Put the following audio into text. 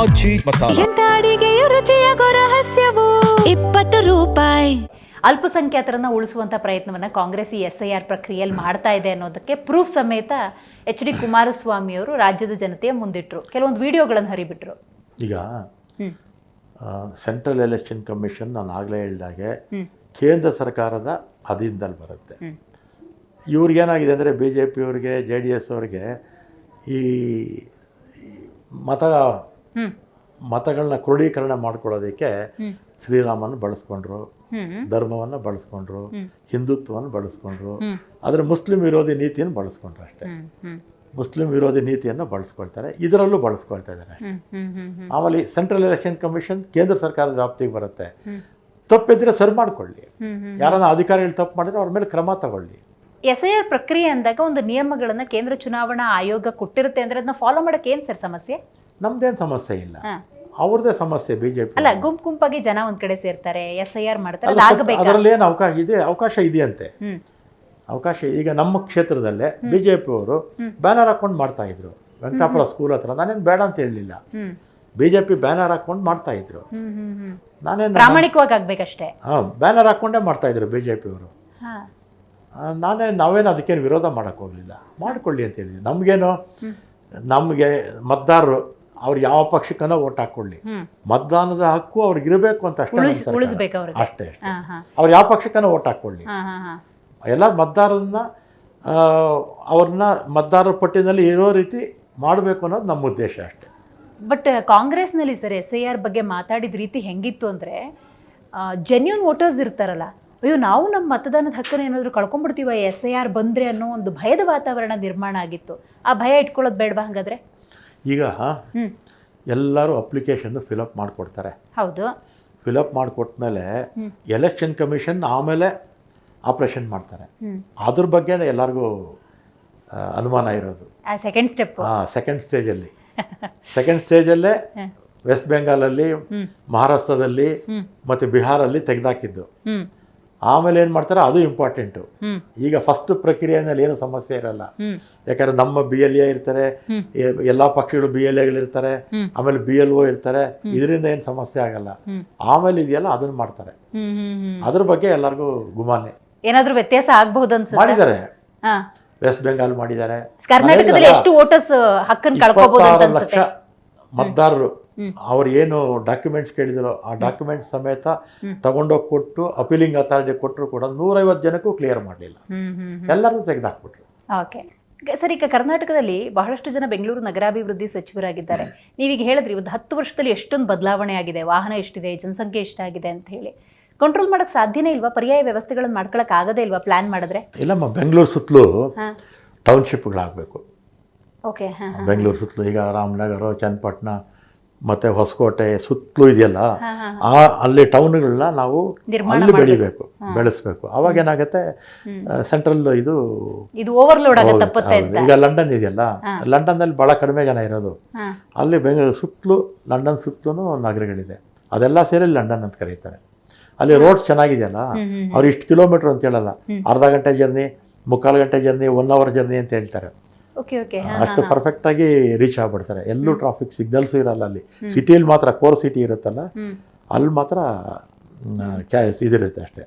ಆಚಿ ಮಸಾಲ ಎಂತ ಅಡಿಗೆಯ ರುಚಿಯಾಗೋ ರಹಸ್ಯವು 20 ರೂಪಾಯಿ. ಅಲ್ಪಸಂಖ್ಯಾತರನ್ನ ಉಳಿಸುವಂಥ ಪ್ರಯತ್ನವನ್ನು ಕಾಂಗ್ರೆಸ್ ಈ SIR ಪ್ರಕ್ರಿಯೆಯಲ್ಲಿ ಮಾಡ್ತಾ ಇದೆ ಅನ್ನೋದಕ್ಕೆ ಪ್ರೂಫ್ ಸಮೇತ HD ಕುಮಾರಸ್ವಾಮಿ ಅವರು ರಾಜ್ಯದ ಜನತೆಯ ಮುಂದಿಟ್ಟರು. ಕೆಲವೊಂದು ವಿಡಿಯೋಗಳನ್ನು ಹರಿಬಿಟ್ರು. ಈಗ ಸೆಂಟ್ರಲ್ ಎಲೆಕ್ಷನ್ ಕಮಿಷನ್ ನಾನು ಆಗಲೇ ಹೇಳಿದಾಗೆ ಕೇಂದ್ರ ಸರ್ಕಾರದ ಅಧೀನದಲ್ಲಿ ಬರುತ್ತೆ. ಇವ್ರಿಗೇನಾಗಿದೆ ಅಂದರೆ BJP ಅವ್ರಿಗೆ JDS ಅವ್ರಿಗೆ ಈ ಮತಗಳನ್ನ ಕ್ರೋಢೀಕರಣ ಮಾಡ್ಕೊಳ್ಳೋದಕ್ಕೆ ಶ್ರೀರಾಮನ ಬಳಸ್ಕೊಂಡ್ರು, ಧರ್ಮವನ್ನು ಬಳಸ್ಕೊಂಡ್ರು, ಹಿಂದುತ್ವವನ್ನು ಬಳಸ್ಕೊಂಡ್ರು, ಆದರೆ ಮುಸ್ಲಿಂ ವಿರೋಧಿ ನೀತಿಯನ್ನು ಬಳಸ್ಕೊಂಡ್ರು ಅಷ್ಟೇ. ಮುಸ್ಲಿಂ ವಿರೋಧಿ ನೀತಿಯನ್ನು ಬಳಸ್ಕೊಳ್ತಾರೆ, ಇದರಲ್ಲೂ ಬಳಸ್ಕೊಳ್ತಾ ಇದ್ದಾರೆ. ಆಮೇಲೆ ಸೆಂಟ್ರಲ್ ಎಲೆಕ್ಷನ್ ಕಮಿಷನ್ ಕೇಂದ್ರ ಸರ್ಕಾರದ ವ್ಯಾಪ್ತಿಗೆ ಬರುತ್ತೆ. ತಪ್ಪಿದ್ರೆ ಸರಿ ಮಾಡ್ಕೊಳ್ಳಿ, ಯಾರನ್ನ ಅಧಿಕಾರಿಗಳು ತಪ್ಪು ಮಾಡಿದ್ರೆ ಅವ್ರ ಮೇಲೆ ಕ್ರಮ ತಗೊಳ್ಳಿ. SIR ಪ್ರಕ್ರಿಯೆ ಅಂದಾಗ ಒಂದು ನಿಯಮಗಳನ್ನು ಕೇಂದ್ರ ಚುನಾವಣಾ ಆಯೋಗ ಕೊಟ್ಟಿರುತ್ತೆ ಅಂದ್ರೆ ಅದನ್ನ ಫಾಲೋ ಮಾಡಕ್ಕೆ ಏನು ಸರ್ ಸಮಸ್ಯೆ? ನಮ್ದೇನು ಸಮಸ್ಯೆ ಇಲ್ಲ, ಅವ್ರದ್ದೇ ಸಮಸ್ಯೆ. BJP ಅಲ್ಲ, ಗುಂಪಾಗಿ ಜನ ಒಂದ್ ಕಡೆ ಸೇರ್ತಾರೆ, SIR ಮಾಡ್ತಾರೆ, ಅದರಲ್ಲಿ ಏನು ಅವಕಾಶ ಇದೆಯಂತೆ. ಅವಕಾಶ ಈಗ ನಮ್ಮ ಕ್ಷೇತ್ರದಲ್ಲೇ BJP ಅವರು ಬ್ಯಾನರ್ ಹಾಕೊಂಡು ಮಾಡ್ತಾ ಇದ್ರು ವೆಂಕಟಾಪುರ ಸ್ಕೂಲ್ ಹತ್ರ. ನಾನೇನು ಬೇಡ ಅಂತ ಹೇಳಲಿಲ್ಲ, BJP ಬ್ಯಾನರ್ ಹಾಕೊಂಡು ಮಾಡ್ತಾ ಇದ್ರು. ನಾನೇನು ಪ್ರಾಮಾಣಿಕವಾಗಿ ಆಗ್ಬೇಕಷ್ಟೇ. ಬ್ಯಾನರ್ ಹಾಕೊಂಡೇ ಮಾಡ್ತಾ ಇದ್ರು BJP ಅವರು. ನಾವೇನು ಅದಕ್ಕೇನು ವಿರೋಧ ಮಾಡೋಕ್ಕೆ ಹೋಗಲಿಲ್ಲ, ಮಾಡ್ಕೊಳ್ಳಿ ಅಂತ ಹೇಳಿದ್ವಿ. ನಮಗೆ ಮತದಾರರು ಅವ್ರು ಯಾವ ಪಕ್ಷಕ್ಕನ ಓಟ್ ಹಾಕ್ಕೊಳ್ಳಿ, ಮತದಾನದ ಹಕ್ಕು ಅವ್ರಿಗಿರಬೇಕು ಅಂತ ಅಷ್ಟೇ. ಅಷ್ಟೇ ಅವ್ರು ಯಾವ ಪಕ್ಷಕ್ಕನ ಓಟ್ ಹಾಕ್ಕೊಳ್ಳಿ, ಎಲ್ಲ ಮತದಾರರನ್ನ ಅವ್ರನ್ನ ಮತದಾರರ ಪಟ್ಟಿನಲ್ಲಿ ಇರೋ ರೀತಿ ಮಾಡಬೇಕು ಅನ್ನೋದು ನಮ್ಮ ಉದ್ದೇಶ ಅಷ್ಟೇ. ಬಟ್ ಕಾಂಗ್ರೆಸ್ನಲ್ಲಿ ಸರ್ SIR ಬಗ್ಗೆ ಮಾತಾಡಿದ ರೀತಿ ಹೆಂಗಿತ್ತು ಅಂದರೆ, ಜೆನ್ಯೂನ್ ವೋಟರ್ಸ್ ಇರ್ತಾರಲ್ಲ, ಅಯ್ಯೋ ನಾವು ನಮ್ಮ ಮತದಾನದ ಹಕ್ಕನ್ನು ಏನಾದರೂ ಕಳ್ಕೊಂಡ್ಬಿಡ್ತೀವ SIR ಬಂದರೆ ಅನ್ನೋ ಒಂದು ಭಯದ ವಾತಾವರಣ ನಿರ್ಮಾಣ ಆಗಿತ್ತು. ಆ ಭಯ ಇಟ್ಕೊಳ್ಳೋದು ಬೇಡವಾ ಹಾಗಾದರೆ? ಈಗ ಎಲ್ಲರೂ ಅಪ್ಲಿಕೇಶನ್ನು ಫಿಲಪ್ ಮಾಡಿಕೊಡ್ತಾರೆ. ಹೌದು, ಫಿಲಪ್ ಮಾಡಿಕೊಟ್ಮೇಲೆ ಎಲೆಕ್ಷನ್ ಕಮಿಷನ್ ಆಮೇಲೆ ಆಪ್ರೇಷನ್ ಮಾಡ್ತಾರೆ. ಅದ್ರ ಬಗ್ಗೆ ಎಲ್ಲರಿಗೂ ಅನುಮಾನ ಇರೋದು ಸೆಕೆಂಡ್ ಸ್ಟೇಜಲ್ಲೇ ವೆಸ್ಟ್ ಬೆಂಗಾಲಲ್ಲಿ, ಮಹಾರಾಷ್ಟ್ರದಲ್ಲಿ ಮತ್ತು ಬಿಹಾರಲ್ಲಿ ತೆಗೆದಾಕಿದ್ದು. ಆಮೇಲೆ ಏನು ಮಾಡ್ತಾರೆ ಅದು ಇಂಪಾರ್ಟೆಂಟು. ಈಗ ಫಸ್ಟ್ ಪ್ರಕ್ರಿಯೆಯಲ್ಲಿ ಏನು ಸಮಸ್ಯೆ ಇರಲ್ಲ, ಯಾಕಂದರೆ ನಮ್ಮ BLA ಇರ್ತಾರೆ, ಎಲ್ಲ ಪಕ್ಷಗಳು BLAಗಳಿರ್ತಾರೆ, ಆಮೇಲೆ BLO ಇರ್ತಾರೆ, ಇದರಿಂದ ಏನು ಸಮಸ್ಯೆ ಆಗಲ್ಲ. ಆಮೇಲೆ ಇದೆಯಲ್ಲ ಅದನ್ನು ಮಾಡ್ತಾರೆ. ಅದ್ರ ಬಗ್ಗೆ ಎಲ್ಲರಿಗೂ ಗುಮಾನೆ, ಏನಾದರೂ ವ್ಯತ್ಯಾಸ ಆಗಬಹುದು ಅನ್ಸುತ್ತೆ. ಮಾಡಿದ್ದಾರೆ, ವೆಸ್ಟ್ ಬೆಂಗಾಲ್ ಮಾಡಿದ್ದಾರೆ. ಕರ್ನಾಟಕದಲ್ಲಿ ಎಷ್ಟು ವೋಟರ್ಸ್ ಹಕ್ಕನ್ನು ಕಳ್ಕೋಬಹುದು ಅಂತ ಅನ್ಸುತ್ತೆ. ಮತದಾರರು ಅವ್ರು ಏನು ಡಾಕ್ಯುಮೆಂಟ್ಸ್ ಕೇಳಿದ್ರು ಆ ಡಾಕ್ಯುಮೆಂಟ್ಸ್ ಸಮೇತ ತಗೊಂಡೋಗಿ ಕೊಟ್ಟು ಅಪೀಲಿಂಗ್ ಅಥಾರಿಟಿ ಕೊಟ್ಟರು ಕೂಡ 150 ಜನಕ್ಕೂ ಕ್ಲಿಯರ್ ಮಾಡಲಿಲ್ಲ, ಎಲ್ಲರೂ ತೆಗೆದಾಕ್ಬಿಟ್ರು. ಓಕೆ ಸರ್, ಈಗ ಕರ್ನಾಟಕದಲ್ಲಿ ಬಹಳಷ್ಟು ಜನ ಬೆಂಗಳೂರು ನಗರಾಭಿವೃದ್ಧಿ ಸಚಿವರಾಗಿದ್ದಾರೆ. ನೀವೀಗ ಹೇಳಿದ್ರಿ ಒಂದು 10 ವರ್ಷದಲ್ಲಿ ಎಷ್ಟೊಂದು ಬದಲಾವಣೆ ಆಗಿದೆ, ವಾಹನ ಎಷ್ಟಿದೆ, ಜನಸಂಖ್ಯೆ ಎಷ್ಟಾಗಿದೆ ಅಂತ ಹೇಳಿ. ಕಂಟ್ರೋಲ್ ಮಾಡೋಕ್ಕೆ ಸಾಧ್ಯನೇ ಇಲ್ವಾ? ಪರ್ಯಾಯ ವ್ಯವಸ್ಥೆಗಳನ್ನು ಮಾಡ್ಕೊಳಕ್ಕೆ ಆಗದೇ ಇಲ್ವಾ ಪ್ಲಾನ್ ಮಾಡಿದ್ರೆ? ಇಲ್ಲಮ್ಮ, ಬೆಂಗಳೂರು ಸುತ್ತಲೂ ಟೌನ್ಶಿಪ್ಗಳಾಗಬೇಕು. ಓಕೆ, ಬೆಂಗಳೂರು ಸುತ್ತಲೂ ಈಗ ರಾಮನಗರ, ಚನ್ನಪಟ್ಟಣ ಮತ್ತು ಹೊಸಕೋಟೆ ಸುತ್ತಲೂ ಇದೆಯಲ್ಲ, ಅಲ್ಲಿ ಟೌನ್ಗಳನ್ನ ನಾವು ಅಲ್ಲಿ ಬೆಳೆಸಬೇಕು. ಅವಾಗ ಏನಾಗುತ್ತೆ, ಸೆಂಟ್ರಲ್ ಇದು ಓವರ್ಲೋಡ್ ಆಗುತ್ತೆ. ಈಗ ಲಂಡನ್ ಇದೆಯಲ್ಲ, ಲಂಡನ್ನಲ್ಲಿ ಭಾಳ ಕಡಿಮೆ ಜನ ಇರೋದು, ಅಲ್ಲಿ ಬೆಂಗಳೂರು ಸುತ್ತಲೂ ಲಂಡನ್ ಸುತ್ತಲೂ ನಗರಗಳಿದೆ, ಅದೆಲ್ಲ ಸೇರಿ ಲಂಡನ್ ಅಂತ ಕರೀತಾರೆ. ಅಲ್ಲಿ ರೋಡ್ಸ್ ಚೆನ್ನಾಗಿದೆಯಲ್ಲ, ಅವ್ರು ಇಷ್ಟು ಕಿಲೋಮೀಟ್ರ್ ಅಂತ ಹೇಳಲ್ಲ, ಅರ್ಧ ಗಂಟೆ ಜರ್ನಿ, 3/4 ಗಂಟೆ ಜರ್ನಿ, 1 ಅವರ್ ಜರ್ನಿ ಅಂತ ಹೇಳ್ತಾರೆ. ಅಷ್ಟು ಪರ್ಫೆಕ್ಟಾಗಿ ರೀಚ್ ಆಗ್ಬಿಡ್ತಾರೆ. ಎಲ್ಲೂ ಟ್ರಾಫಿಕ್ ಸಿಗ್ನಲ್ಸು ಇರಲ್ಲ. ಅಲ್ಲಿ ಸಿಟಿಯಲ್ಲಿ ಮಾತ್ರ, ಕೋರ್ ಸಿಟಿ ಇರುತ್ತಲ್ಲ, ಅಲ್ಲಿ ಮಾತ್ರ ಇದಿರುತ್ತೆ ಅಷ್ಟೇ.